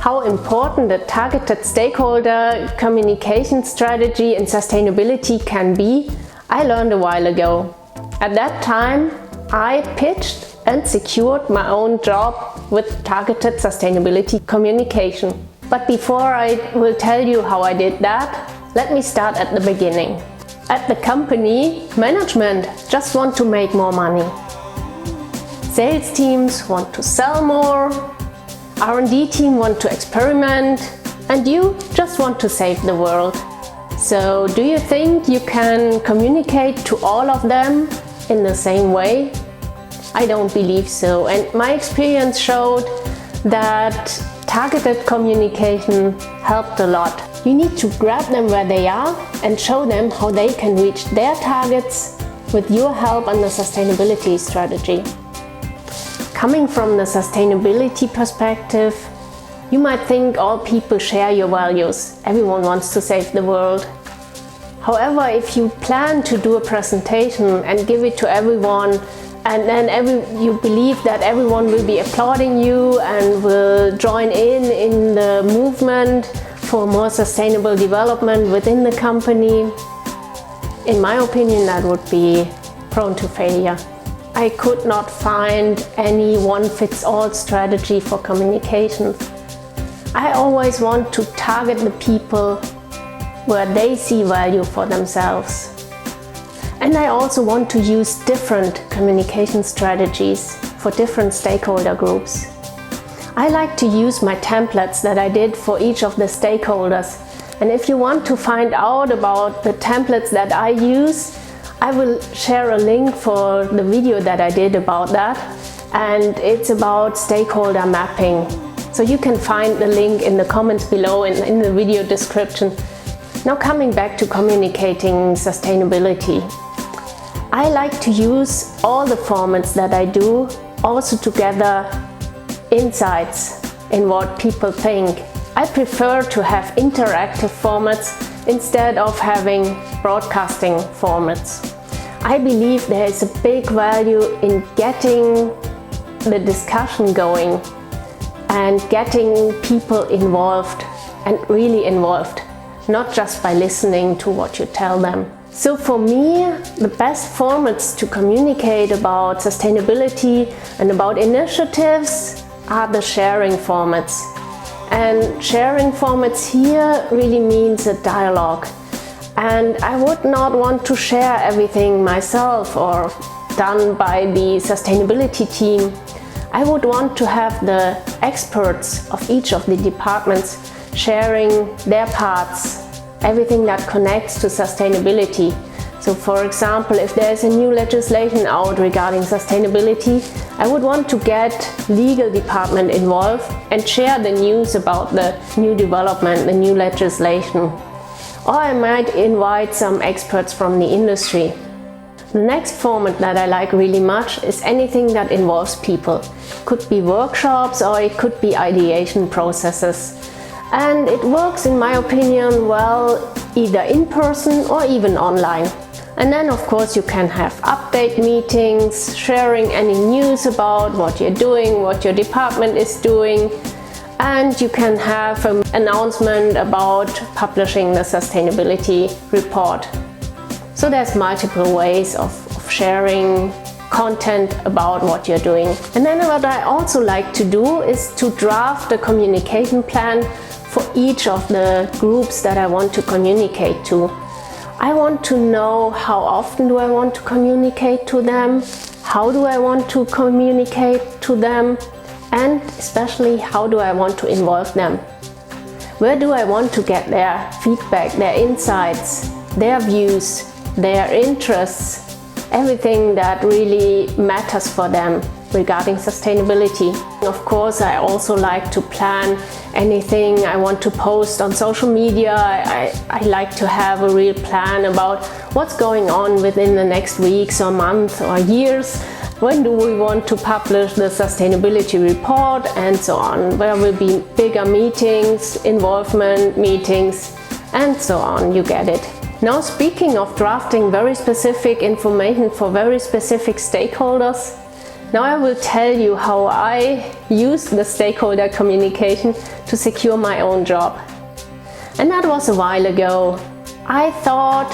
how important a targeted stakeholder communication strategy in sustainability can be, I learned a while ago. At that time, I pitched and secured my own job with targeted sustainability communication. But before I will tell you how I did that, let me start at the beginning. At the company, management just want to make more money. Sales teams want to sell more, R&D team want to experiment, and you just want to save the world. So do you think you can communicate to all of them in the same way? I don't believe so, and my experience showed that targeted communication helped a lot. You need to grab them where they are and show them how they can reach their targets with your help on the sustainability strategy. Coming from the sustainability perspective, you might think all people share your values. Everyone wants to save the world. However, if you plan to do a presentation and give it to everyone, and then you believe that everyone will be applauding you and will join in the movement for more sustainable development within the company, in my opinion, that would be prone to failure. I could not find any one-fits-all strategy for communication. I always want to target the people where they see value for themselves. And I also want to use different communication strategies for different stakeholder groups. I like to use my templates that I did for each of the stakeholders. And if you want to find out about the templates that I use, I will share a link for the video that I did about that. And it's about stakeholder mapping. So you can find the link in the comments below in the video description. Now coming back to communicating sustainability. I like to use all the formats that I do also to gather insights in what people think. I prefer to have interactive formats instead of having broadcasting formats. I believe there is a big value in getting the discussion going and getting people involved and really involved, not just by listening to what you tell them. So for me, the best formats to communicate about sustainability and about initiatives are the sharing formats. And sharing formats here really means a dialogue. And I would not want to share everything myself or done by the sustainability team. I would want to have the experts of each of the departments sharing their parts, everything that connects to sustainability. So for example, if there is a new legislation out regarding sustainability, I would want to get legal department involved and share the news about the new development, the new legislation. Or I might invite some experts from the industry. The next format that I like really much is anything that involves people. Could be workshops or it could be ideation processes. And it works, in my opinion, well either in person or even online. And then of course you can have update meetings, sharing any news about what you're doing, what your department is doing. And you can have an announcement about publishing the sustainability report. So there's multiple ways of sharing content about what you're doing. And then what I also like to do is to draft a communication plan for each of the groups that I want to communicate to. I want to know how often do I want to communicate to them, how do I want to communicate to them, and especially how do I want to involve them. Where do I want to get their feedback, their insights, their views, their interests, everything that really matters for them regarding sustainability. Of course, I also like to plan anything I want to post on social media. I like to have a real plan about what's going on within the next weeks or months or years. When do we want to publish the sustainability report and so on. There will be bigger meetings, involvement meetings, and so on. You get it. Now, speaking of drafting very specific information for very specific stakeholders, Now I will tell you how I used the stakeholder communication to secure my own job. And that was a while ago. I thought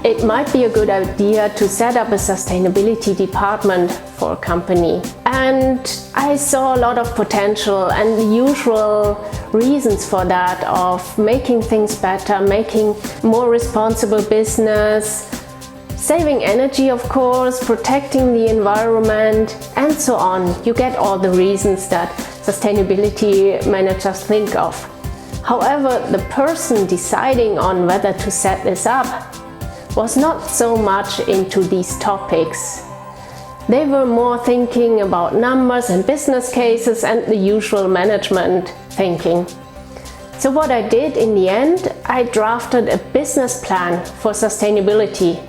it might be a good idea to set up a sustainability department for a company. And I saw a lot of potential and the usual reasons for that, of making things better, making more responsible business, saving energy, of course, protecting the environment, and so on. You get all the reasons that sustainability managers think of. However, the person deciding on whether to set this up was not so much into these topics. They were more thinking about numbers and business cases and the usual management thinking. So what I did in the end, I drafted a business plan for sustainability.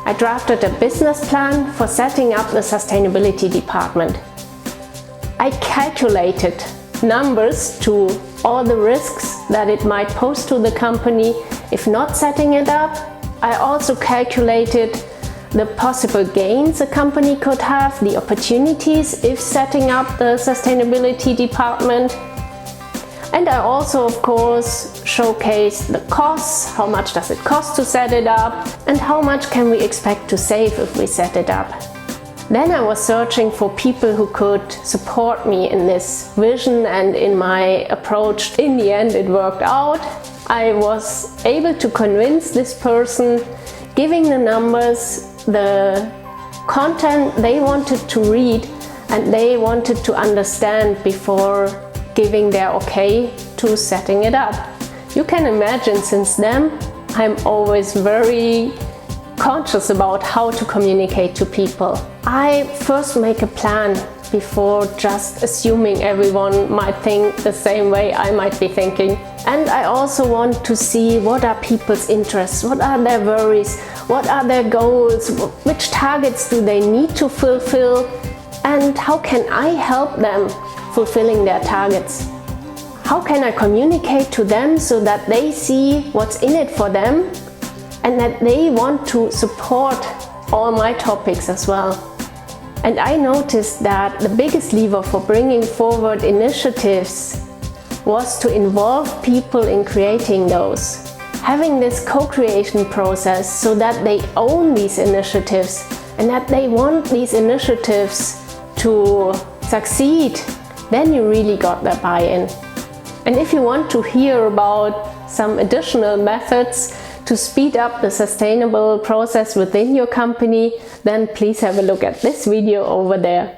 I drafted a business plan for setting up the sustainability department. I calculated numbers to all the risks that it might pose to the company if not setting it up. I also calculated the possible gains a company could have, the opportunities if setting up the sustainability department. And I also, of course, showcased the costs, how much does it cost to set it up, and how much can we expect to save if we set it up. Then I was searching for people who could support me in this vision and in my approach. In the end, it worked out. I was able to convince this person, giving the numbers, the content they wanted to read and they wanted to understand before giving their okay to setting it up. You can imagine, since then I'm always very conscious about how to communicate to people. I first make a plan before just assuming everyone might think the same way I might be thinking. And I also want to see what are people's interests, what are their worries, what are their goals, which targets do they need to fulfill, and how can I help them fulfilling their targets. How can I communicate to them so that they see what's in it for them and that they want to support all my topics as well. And I noticed that the biggest lever for bringing forward initiatives was to involve people in creating those. Having this co-creation process so that they own these initiatives and that they want these initiatives to succeed, then you really got their buy-in. And if you want to hear about some additional methods to speed up the sustainable process within your company, then please have a look at this video over there.